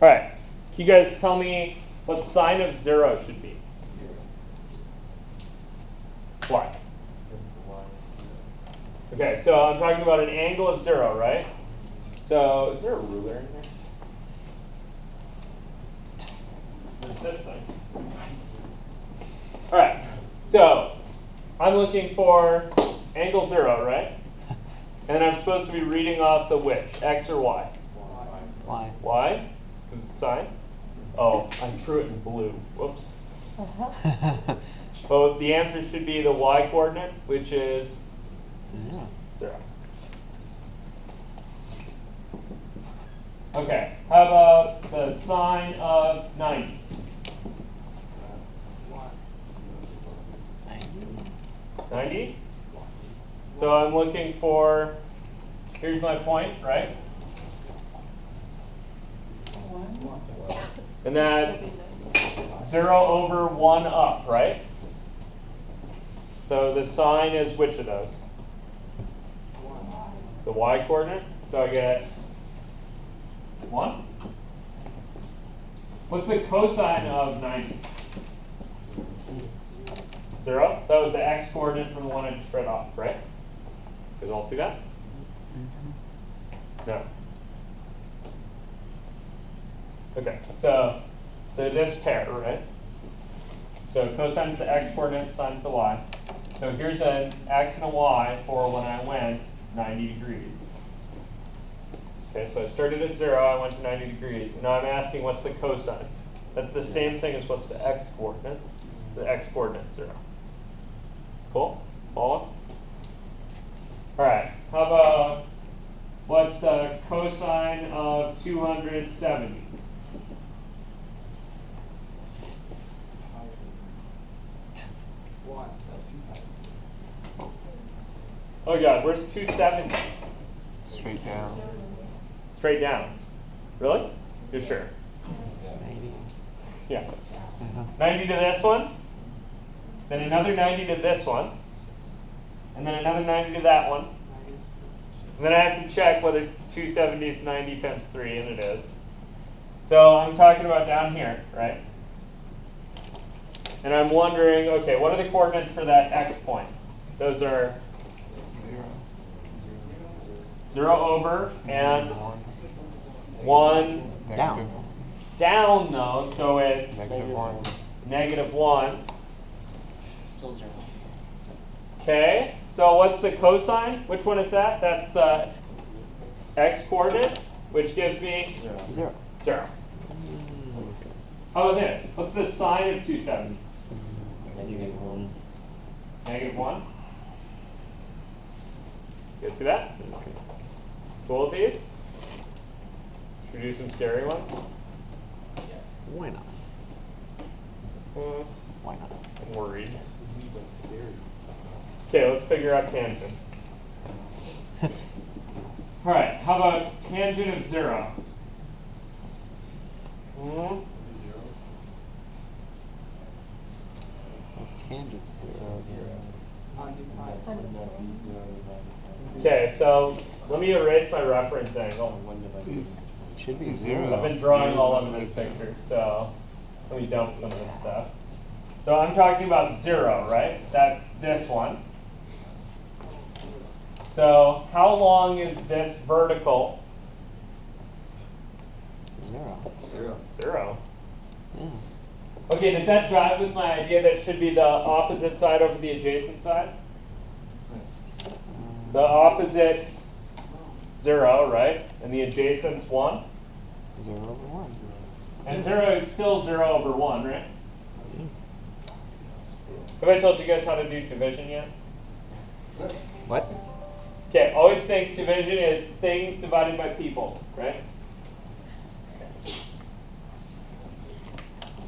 All right, can you guys tell me what sine of 0 should be? Why? Okay, so I'm talking about an angle of 0, right? So is there a ruler in here? There's this thing. All right, so I'm looking for angle 0, right? And I'm supposed to be reading off the which, x or y? Y. Y? Because it's sine? Oh, I drew it in blue. Whoops. Well, the answer should be the y coordinate, which is 0. Okay, how about the sine of 90? 90? So I'm looking for, here's my point, right? And that's 0 over 1 up, right? So the sine is which of those? The y coordinate. So I get 1. What's the cosine of 90? 0. That was the x coordinate from the one I just read off, right? You guys all see that? No. Okay, so this pair, right? So cosine's the x coordinate, sine's the y. So here's an x and a y for when I went 90 degrees. Okay, so I started at 0, I went to 90 degrees. And now I'm asking what's the cosine. That's the same thing as what's the x coordinate. The x coordinate 0. Cool? Follow? All right, how about what's the cosine of 270? Oh God, where's 270? Straight down. Straight down. Really? You're sure? 90. Yeah. 90 to this one, then another 90 to this one, and then another 90 to that one. And then I have to check whether 270 is 90 times 3, and it is. So I'm talking about down here, right? And I'm wondering, okay, what are the coordinates for that x point? Those are 0 over and 1 Down. down though, so it's -1. -1. Still 0. Okay, so what's the cosine? Which one is that? That's the x coordinate, which gives me 0. 0. How about this? What's the sine of 270? -1. -1. You guys see that? Cool with these? Should we do some scary ones? Why not? Why not? I'm worried. Okay, let's figure out tangent. All right, how about tangent of 0? Tangent 0. Okay, so let me erase my reference angle. It should be 0. I've been drawing all over this picture, so let me dump some of this stuff. So I'm talking about 0, right? That's this one. So how long is this vertical? 0. 0. Yeah. Okay, does that jive with my idea that it should be the opposite side over the adjacent side? The opposite's 0, right? And the adjacent's 1? 0 over 1. And 0 is still 0 over 1, right? Have I told you guys how to do division yet? What? Okay, always think division is things divided by people, right?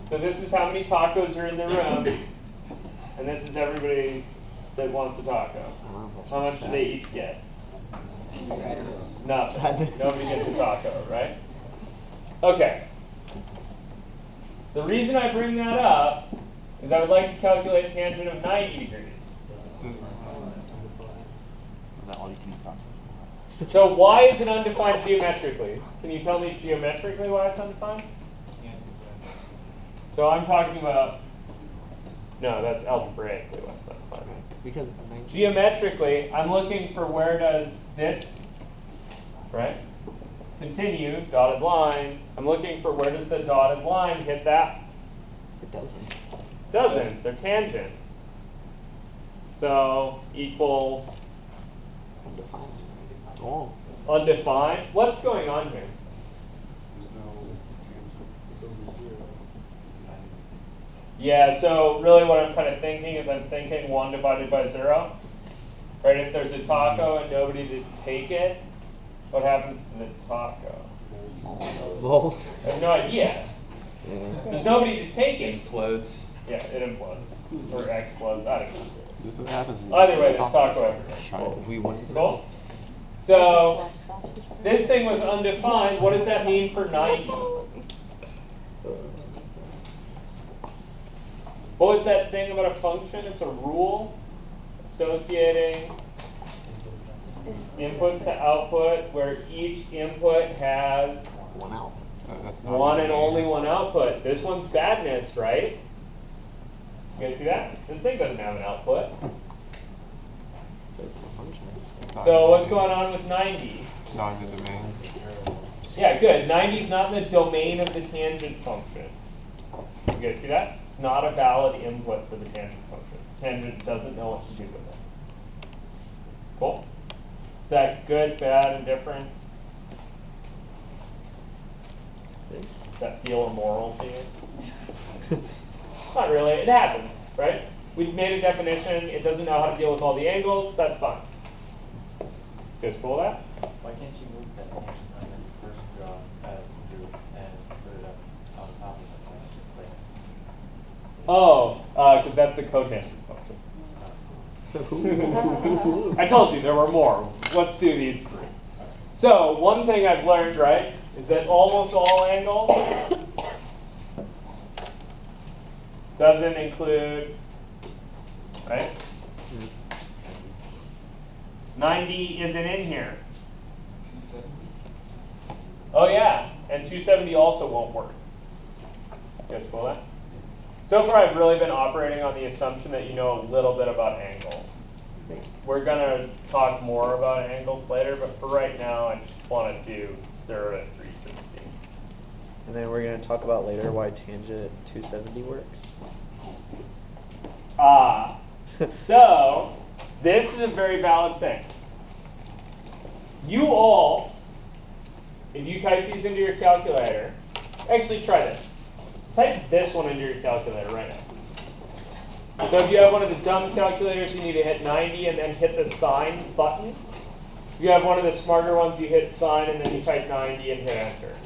So this is how many tacos are in the room, and this is everybody that wants a taco. How much do they each get? Nothing. Nobody gets a taco, right? Okay. The reason I bring that up is I would like to calculate tangent of 90 degrees. Is that all you can talk? So why is it undefined geometrically? Can you tell me geometrically why it's undefined? So I'm talking about, no, that's algebraically why it's undefined. Because Geometrically, I'm looking for where does this, right? Continue, dotted line. I'm looking for where does the dotted line hit that? it doesn't. It doesn't, they're tangent. So equals Undefined. Oh. undefined. What's going on here? There's no answer. It's over 0. Yeah, so really what I'm kind of thinking is I'm thinking 1 divided by 0. Right, if there's a taco and nobody to take it, what happens to the taco? Well. I have no idea. Yeah. There's nobody to take it. Implodes. Yeah, it implodes. Or explodes, I don't know. That's what happens. Either way, there's taco everywhere. Well, we won. Cool? So, this thing was undefined. What does that mean for 90? What was that thing about a function? It's a rule associating inputs to output where each input has One out. That's not one and only one output. This one's badness, right? You guys see that? This thing doesn't have an output. So it's a function. It's not So in what's the- going on with 90? It's not in the domain. Yeah, good. 90 is not in the domain of the tangent function. You guys see that? It's not a valid input for the tangent function. Tangent doesn't know what to do with it. Cool? Is that good, bad, indifferent? Does that feel immoral to you? Not really. It happens, right? We've made a definition. It doesn't know how to deal with all the angles. That's fine. You guys cool with that? Why can't you move that tangent line that you first draw out of the group and put it up on top of it? Like just like Oh, because that's the cotangent function. I told you there were more. Let's do these 3. So one thing I've learned, right, is that almost all angles doesn't include, right? 90 isn't in here. Oh yeah, and 270 also won't work. You guys feel that? So far I've really been operating on the assumption that you know a little bit about angles. We're going to talk more about angles later, but for right now I just want to do 0 to 360. And then we're going to talk about later why tangent 270 works. So this is a very valid thing. You all, if you type these into your calculator, actually try this. Type this one into your calculator right now. So if you have one of the dumb calculators, you need to hit 90 and then hit the sign button. If you have one of the smarter ones, you hit sign and then you type 90 and hit enter.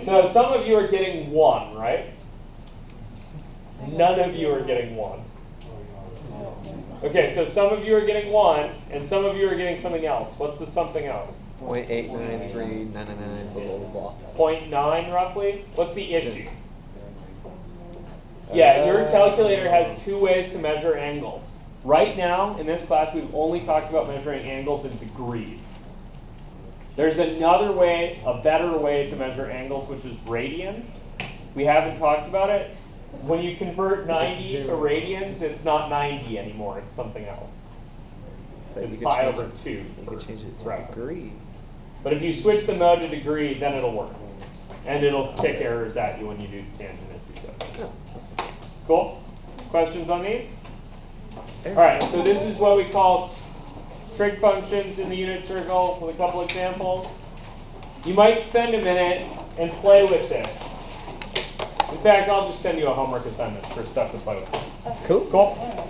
So some of you are getting 1, right? None of you are getting 1. Okay, so some of you are getting 1, and some of you are getting something else. What's the something else? 0.893999 blah blah blah. 0.9 roughly? What's the issue? Yeah, your calculator has 2 ways to measure angles. Right now, in this class, we've only talked about measuring angles in degrees. There's another way, a better way to measure angles, which is radians. We haven't talked about it. When you convert 90 to radians, it's not 90 anymore. It's something else. But It's you could pi change over it- 2. You can change it to reference. degree. But if you switch the mode to degree, then it'll work. And it'll kick errors at you when you do tangent and 270. Cool? Questions on these? All right, so this is what we call trig functions in the unit circle with a couple examples. You might spend a minute and play with this. In fact, I'll just send you a homework assignment for stuff to play with. Cool. Cool?